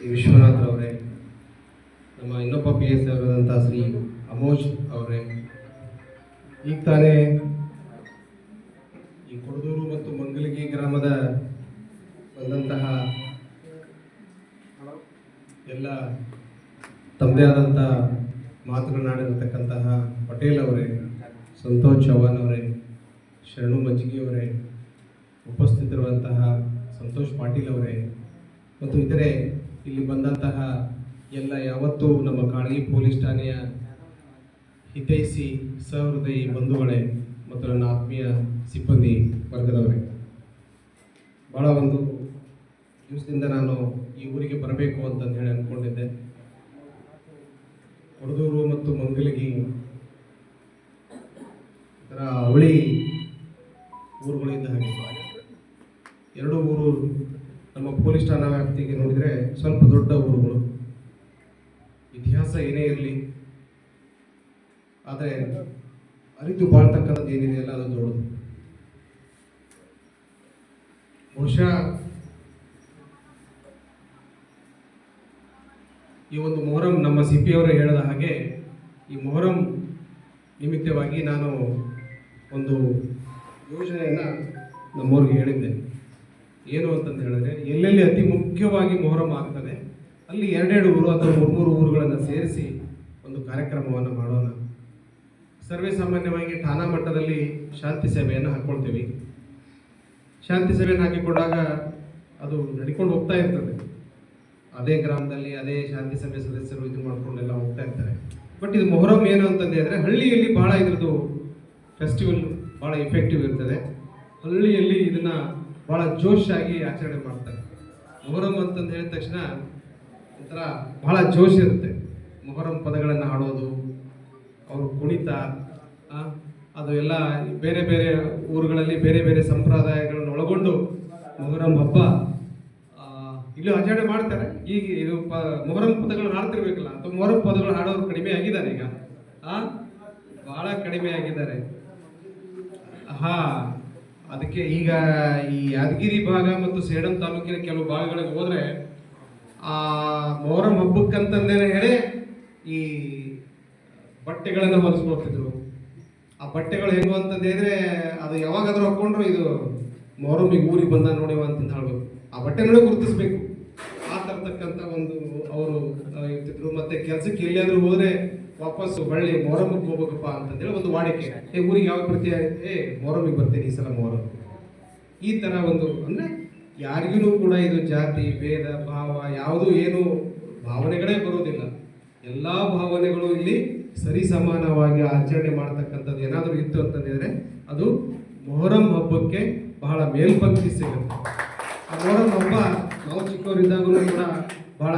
ಶ್ರೀ ವಿಶ್ವನಾಥ್ ಅವರೇ, ನಮ್ಮ ಇನ್ನೊಬ್ಬ ಪಿ ಎಸ್ ಅವರಾದಂಥ ಶ್ರೀ ಅಮೋಜ್ ಅವರೇ, ಈಗ ತಾನೇ ಈ ಕೊಡದೂರು ಮತ್ತು ಮಂಗಲಗಿ ಗ್ರಾಮದ ಬಂದಂತಹ ಎಲ್ಲ ತಮ್ಮದೇ ಆದಂಥ ಮಾತನಾಡಿರತಕ್ಕಂತಹ ಪಟೇಲ್ ಅವರೇ, ಸಂತೋಷ್ ಚವ್ಹಾಣ್ ಅವರೇ, ಶರಣು ಮಜ್ಜಿಗೆ ಅವರೇ, ಉಪಸ್ಥಿತರಿರುವಂತಹ ಸಂತೋಷ್ ಪಾಟೀಲ್ ಅವರೇ ಮತ್ತು ಇತರೆ ಇಲ್ಲಿ ಬಂದಂತಹ ಎಲ್ಲ ಯಾವತ್ತೂ ನಮ್ಮ ಕಾಳಗಿ ಪೊಲೀಸ್ ಠಾಣೆಯ ಹಿತೈಷಿ ಸಹೃದಯಿ ಬಂಧುಗಳೇ ಮತ್ತು ನನ್ನ ಆತ್ಮೀಯ ಸಿಬ್ಬಂದಿ ವರ್ಗದವರೇ, ಭಾಳ ಒಂದು ದಿವಸದಿಂದ ನಾನು ಈ ಊರಿಗೆ ಬರಬೇಕು ಅಂತಂದು ಹೇಳಿ ಅಂದ್ಕೊಂಡಿದ್ದೆ. ಕೊಡದೂರು ಮತ್ತು ಮಂಗಲಗಿ ಥರ ಅವಳಿ ಊರುಗಳಿಂದ ಹಾಗೆ ಎರಡು ಊರು ನಮ್ಮ ಪೊಲೀಸ್ ಠಾಣಾ ವ್ಯಾಪ್ತಿಗೆ ನೋಡಿದರೆ ಸ್ವಲ್ಪ ದೊಡ್ಡ ಊರುಗಳು. ಇತಿಹಾಸ ಏನೇ ಇರಲಿ, ಆದರೆ ಅರಿತು ಬಾಳ್ತಕ್ಕಂಥದ್ದು ಏನಿದೆಯಲ್ಲ ಅದು ದೊಡ್ಡದು. ಬಹುಶಃ ಈ ಒಂದು ಮೊಹರಂ ನಮ್ಮ ಸಿ ಪಿ ಅವರು ಹೇಳಿದ ಹಾಗೆ ಈ ಮೊಹರಂ ನಿಮಿತ್ತವಾಗಿ ನಾನು ಒಂದು ಯೋಜನೆಯನ್ನು ನಮ್ಮವ್ರಿಗೆ ಹೇಳಿದ್ದೆ. ಏನು ಅಂತಂದು ಹೇಳಿದ್ರೆ, ಎಲ್ಲೆಲ್ಲಿ ಅತಿ ಮುಖ್ಯವಾಗಿ ಮೊಹರಂ ಆಗ್ತದೆ ಅಲ್ಲಿ ಎರಡೆರಡು ಊರು ಅಥವಾ ಮೂರು ಊರುಗಳನ್ನು ಸೇರಿಸಿ ಒಂದು ಕಾರ್ಯಕ್ರಮವನ್ನು ಮಾಡೋಣ. ಸರ್ವೇ ಸಾಮಾನ್ಯವಾಗಿ ಠಾಣಾ ಮಟ್ಟದಲ್ಲಿ ಶಾಂತಿ ಸಭೆಯನ್ನು ಹಾಕ್ಕೊಳ್ತೀವಿ. ಶಾಂತಿ ಸಭೆಯನ್ನು ಹಾಕಿಕೊಂಡಾಗ ಅದು ನಡ್ಕೊಂಡು ಹೋಗ್ತಾ ಇರ್ತದೆ. ಅದೇ ಗ್ರಾಮದಲ್ಲಿ ಅದೇ ಶಾಂತಿ ಸಭೆ ಸದಸ್ಯರು ಇದು ಮಾಡ್ಕೊಂಡೆಲ್ಲ ಹೋಗ್ತಾ ಇರ್ತಾರೆ. ಬಟ್ ಇದು ಮೊಹರಂ ಏನು ಅಂತಂದು ಹೇಳಿದ್ರೆ, ಹಳ್ಳಿಯಲ್ಲಿ ಭಾಳ ಇದ್ರದ್ದು ಫೆಸ್ಟಿವಲ್ ಭಾಳ ಎಫೆಕ್ಟಿವ್ ಇರ್ತದೆ. ಹಳ್ಳಿಯಲ್ಲಿ ಇದನ್ನು ಭಾಳ ಜೋಶಾಗಿ ಆಚರಣೆ ಮಾಡ್ತಾರೆ. ಮೊಹರಂ ಅಂತಂದು ಹೇಳಿದ ತಕ್ಷಣ ಒಂಥರ ಭಾಳ ಜೋಶ್ ಇರುತ್ತೆ. ಮೊಹರಂ ಪದಗಳನ್ನು ಹಾಡೋದು, ಅವರು ಕುಣಿತ, ಅದು ಎಲ್ಲ ಬೇರೆ ಬೇರೆ ಊರುಗಳಲ್ಲಿ ಬೇರೆ ಬೇರೆ ಸಂಪ್ರದಾಯಗಳನ್ನು ಒಳಗೊಂಡು ಮೊಹರಂ ಹಬ್ಬ ಇಲ್ಲೂ ಆಚರಣೆ ಮಾಡ್ತಾರೆ. ಈಗ ಇದು ಮೊಹರಂ ಪದಗಳನ್ನು ಹಾಡ್ತಿರ್ಬೇಕಲ್ಲ, ಅಥವಾ ಮೊಹರಂ ಪದಗಳು ಹಾಡೋರು ಕಡಿಮೆ ಆಗಿದ್ದಾರೆ ಈಗ, ಭಾಳ ಕಡಿಮೆ ಆಗಿದ್ದಾರೆ. ಅದಕ್ಕೆ ಈಗ ಈ ಯಾದಗಿರಿ ಭಾಗ ಮತ್ತು ಸೇಡಂ ತಾಲೂಕಿನ ಕೆಲವು ಭಾಗಗಳಿಗೆ ಹೋದ್ರೆ ಆ ಮೊಹರಂ ಹಬ್ಬಕ್ಕಂತಂದೇನೆ ಹೇಳಿ ಈ ಬಟ್ಟೆಗಳನ್ನು ಹೊಲಿಸ್ಕೊಳ್ತಿದ್ರು. ಆ ಬಟ್ಟೆಗಳು ಹೆಂಗು ಅಂತಂದ್ರೆ ಅದು ಯಾವಾಗಾದ್ರೂ ಹಾಕೊಂಡ್ರು ಇದು ಮೊಹರಂ ಈಗ ಊರಿಗೆ ಬಂದ ನೋಡಿವ ಅಂತ ಹೇಳ್ಬೇಕು. ಆ ಬಟ್ಟೆ ನೋಡಿ ಗುರುತಿಸ್ಬೇಕು, ಆ ತರತಕ್ಕಂಥ ಒಂದು ಅವರು ಇರ್ತಿದ್ರು. ಮತ್ತೆ ಕೆಲಸಕ್ಕೆ ಎಲ್ಲಿಯಾದ್ರೂ ಹೋದ್ರೆ ವಾಪಸ್ ಹೊಳ್ಳಿ ಮೊಹರಮ್ಗೆ ಹೋಗ್ಬೇಕಪ್ಪ ಅಂತಂದೇಳಿ ಒಂದು ವಾಡಿಕೆ. ಊರಿಗೆ ಯಾವಾಗ ಬರ್ತೀಯ? ಮೊಹರಮ್ಗೆ ಬರ್ತೀನಿ ಈ ಸಲ ಮೊಹರಂ. ಈ ಥರ ಒಂದು ಅಂದರೆ ಯಾರಿಗೂ ಕೂಡ ಇದು ಜಾತಿ ಭೇದ ಭಾವ ಯಾವುದು ಏನು ಭಾವನೆಗಳೇ ಬರೋದಿಲ್ಲ. ಎಲ್ಲ ಭಾವನೆಗಳು ಇಲ್ಲಿ ಸರಿ ಸಮಾನವಾಗಿ ಆಚರಣೆ ಮಾಡ್ತಕ್ಕಂಥದ್ದು ಏನಾದರೂ ಇತ್ತು ಅಂತಂದಿದ್ರೆ ಅದು ಮೊಹರಂ ಹಬ್ಬಕ್ಕೆ ಬಹಳ ಮೇಲ್ಪಂಕ್ತಿ ಸಿಗುತ್ತೆ. ಆ ಮೊಹರಂ ಹಬ್ಬ ನಾವು ಚಿಕ್ಕವರಿದ್ದಾಗೂ ಕೂಡ ಬಹಳ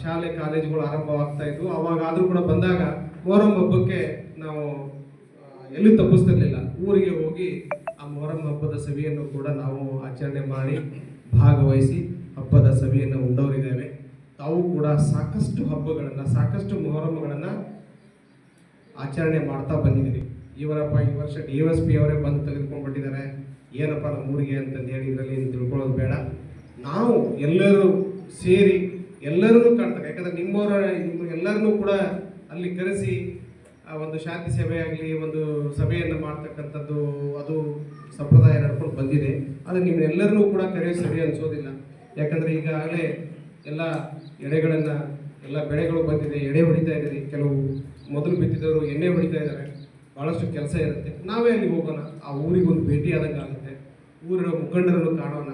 ಶಾಲೆ ಕಾಲೇಜುಗಳು ಆರಂಭವಾಗ್ತಾ ಇದ್ವು. ಅವಾಗಾದರೂ ಕೂಡ ಬಂದಾಗ ಮೊಹರಂ ಹಬ್ಬಕ್ಕೆ ನಾವು ಎಲ್ಲೂ ತಪ್ಪಿಸ್ತಿರ್ಲಿಲ್ಲ. ಊರಿಗೆ ಹೋಗಿ ಆ ಮೊಹರಂ ಹಬ್ಬದ ಸವಿಯನ್ನು ಕೂಡ ನಾವು ಆಚರಣೆ ಮಾಡಿ ಭಾಗವಹಿಸಿ ಹಬ್ಬದ ಸವಿಯನ್ನು ಉಂಡವರಿದ್ದೇವೆ. ತಾವು ಕೂಡ ಸಾಕಷ್ಟು ಹಬ್ಬಗಳನ್ನು ಸಾಕಷ್ಟು ಮೊಹರಮ್ಗಳನ್ನು ಆಚರಣೆ ಮಾಡ್ತಾ ಬಂದಿದ್ದೀರಿ. ಇವರಪ್ಪ ಈ ವರ್ಷ DSP ಅವರೇ ಬಂದು ತೆಗೆದುಕೊಂಡ್ಬಿಟ್ಟಿದ್ದಾರೆ, ಏನಪ್ಪ ನಮ್ಮ ಊರಿಗೆ ಅಂತಂದು ಹೇಳಿ ಇದರಲ್ಲಿ ತಿಳ್ಕೊಳ್ಳೋದು ಬೇಡ. ನಾವು ಎಲ್ಲರೂ ಸೇರಿ ಎಲ್ಲರನ್ನೂ ಕಾಣ್ತಾರೆ. ಯಾಕಂದರೆ ನಿಮ್ಮವರ ಎಲ್ಲರನ್ನೂ ಕೂಡ ಅಲ್ಲಿ ಕರೆಸಿ ಒಂದು ಶಾಂತಿ ಸಭೆ ಆಗಲಿ ಒಂದು ಸಭೆಯನ್ನು ಮಾಡ್ತಕ್ಕಂಥದ್ದು ಅದು ಸಂಪ್ರದಾಯ ನಡ್ಕೊಂಡು ಬಂದಿದೆ. ಆದರೆ ನಿಮ್ಮೆಲ್ಲರನ್ನೂ ಕೂಡ ಕರೆಯೋ ಸರಿ ಅನಿಸೋದಿಲ್ಲ. ಯಾಕಂದರೆ ಈಗಾಗಲೇ ಎಲ್ಲ ಎಡೆಗಳನ್ನು ಎಲ್ಲ ಬೆಳೆಗಳು ಬಂದಿದೆ, ಎಡೆ ಹೊಡಿತಾ ಇದ್ದೀರಿ. ಕೆಲವು ಮೊದಲು ಬಿತ್ತಿದವರು ಎಣ್ಣೆ ಹೊಡಿತಾ ಇದ್ದಾರೆ. ಭಾಳಷ್ಟು ಕೆಲಸ ಇರುತ್ತೆ. ನಾವೇ ಅಲ್ಲಿ ಹೋಗೋಣ, ಆ ಊರಿಗೆ ಒಂದು ಭೇಟಿ ಆದಂಗೆ ಆಗುತ್ತೆ, ಊರಿನ ಮುಖಂಡರನ್ನು ಕಾಣೋಣ.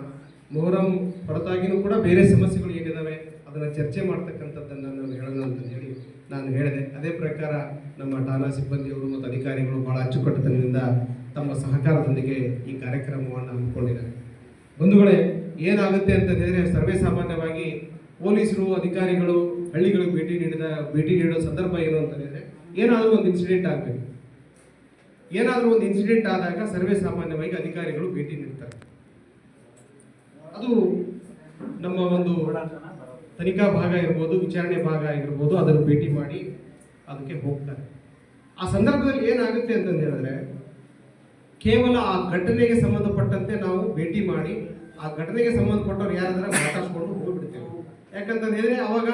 ಮೊಹರಂ ಹೊರತಾಗಿಯೂ ಕೂಡ ಬೇರೆ ಸಮಸ್ಯೆಗಳು ಏನಿದ್ದಾವೆ ಅದನ್ನು ಚರ್ಚೆ ಮಾಡ್ತಕ್ಕಂಥದ್ದನ್ನು ನಾನು ಹೇಳೋಣ ಅಂತ ಹೇಳಿ ನಾನು ಹೇಳಿದೆ. ಅದೇ ಪ್ರಕಾರ ನಮ್ಮ ಠಾಣಾ ಸಿಬ್ಬಂದಿಯವರು ಮತ್ತು ಅಧಿಕಾರಿಗಳು ಭಾಳ ಅಚ್ಚುಕಟ್ಟುತನದಿಂದ ತಮ್ಮ ಸಹಕಾರದೊಂದಿಗೆ ಈ ಕಾರ್ಯಕ್ರಮವನ್ನು ಹಮ್ಮಿಕೊಂಡಿದ್ದಾರೆ. ಬಂಧುಗಳೇ, ಏನಾಗುತ್ತೆ ಅಂತ ಹೇಳಿದರೆ, ಸರ್ವೇ ಸಾಮಾನ್ಯವಾಗಿ ಪೊಲೀಸರು ಅಧಿಕಾರಿಗಳು ಹಳ್ಳಿಗಳಿಗೆ ಭೇಟಿ ನೀಡೋ ಸಂದರ್ಭ ಏನು ಅಂತ ಹೇಳಿದರೆ, ಏನಾದರೂ ಒಂದು ಇನ್ಸಿಡೆಂಟ್ ಆಗಬೇಕು. ಏನಾದರೂ ಒಂದು ಇನ್ಸಿಡೆಂಟ್ ಆದಾಗ ಸರ್ವೇ ಸಾಮಾನ್ಯವಾಗಿ ಅಧಿಕಾರಿಗಳು ಭೇಟಿ ನೀಡ್ತಾರೆ. ಅದು ನಮ್ಮ ಒಂದು ತನಿಖಾ ಭಾಗ ಇರ್ಬೋದು, ವಿಚಾರಣೆ ಭಾಗ ಆಗಿರ್ಬೋದು, ಅದನ್ನು ಭೇಟಿ ಮಾಡಿ ಅದಕ್ಕೆ ಹೋಗ್ತಾರೆ. ಆ ಸಂದರ್ಭದಲ್ಲಿ ಏನಾಗುತ್ತೆ ಅಂತಂದು ಹೇಳಿದ್ರೆ, ಕೇವಲ ಆ ಘಟನೆಗೆ ಸಂಬಂಧಪಟ್ಟಂತೆ ನಾವು ಭೇಟಿ ಮಾಡಿ ಆ ಘಟನೆಗೆ ಸಂಬಂಧಪಟ್ಟವ್ರು ಯಾರಾದ್ರೆ ಮಾತಾಡ್ಸ್ಕೊಂಡು ಹೋಗ್ಬಿಡ್ತೇವೆ. ಯಾಕಂತ ಹೇಳಿದ್ರೆ ಅವಾಗ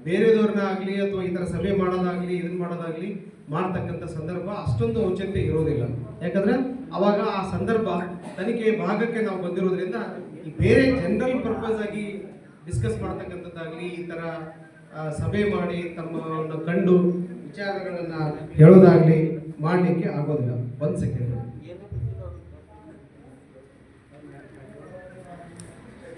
ಬೇರೆದವ್ರನ್ನ ಆಗಲಿ ಅಥವಾ ಈ ಥರ ಸಭೆ ಮಾಡೋದಾಗ್ಲಿ ಇದನ್ನ ಮಾಡೋದಾಗ್ಲಿ ಮಾಡ್ತಕ್ಕಂಥ ಸಂದರ್ಭ ಅಷ್ಟೊಂದು ಔಚಿತ್ಯ ಇರೋದಿಲ್ಲ. ಯಾಕಂದ್ರೆ ಅವಾಗ ಆ ಸಂದರ್ಭ ತನಿಖೆ ಭಾಗಕ್ಕೆ ನಾವು ಬಂದಿರೋದ್ರಿಂದ ಈ ಬೇರೆ ಜನರಲ್ ಪರ್ಪಸ್ ಆಗಿ ಡಿಸ್ಕಸ್ ಮಾಡ್ತಕ್ಕಂಥದ್ದಾಗ್ಲಿ ಈ ಥರ ಸಭೆ ಮಾಡಿ ತಮ್ಮನ್ನು ಕಂಡು ವಿಚಾರಗಳನ್ನ ಹೇಳೋದಾಗ್ಲಿ ಮಾಡಲಿಕ್ಕೆ ಆಗೋದಿಲ್ಲ. ಒಂದು ಸೆಕೆಂಡ್.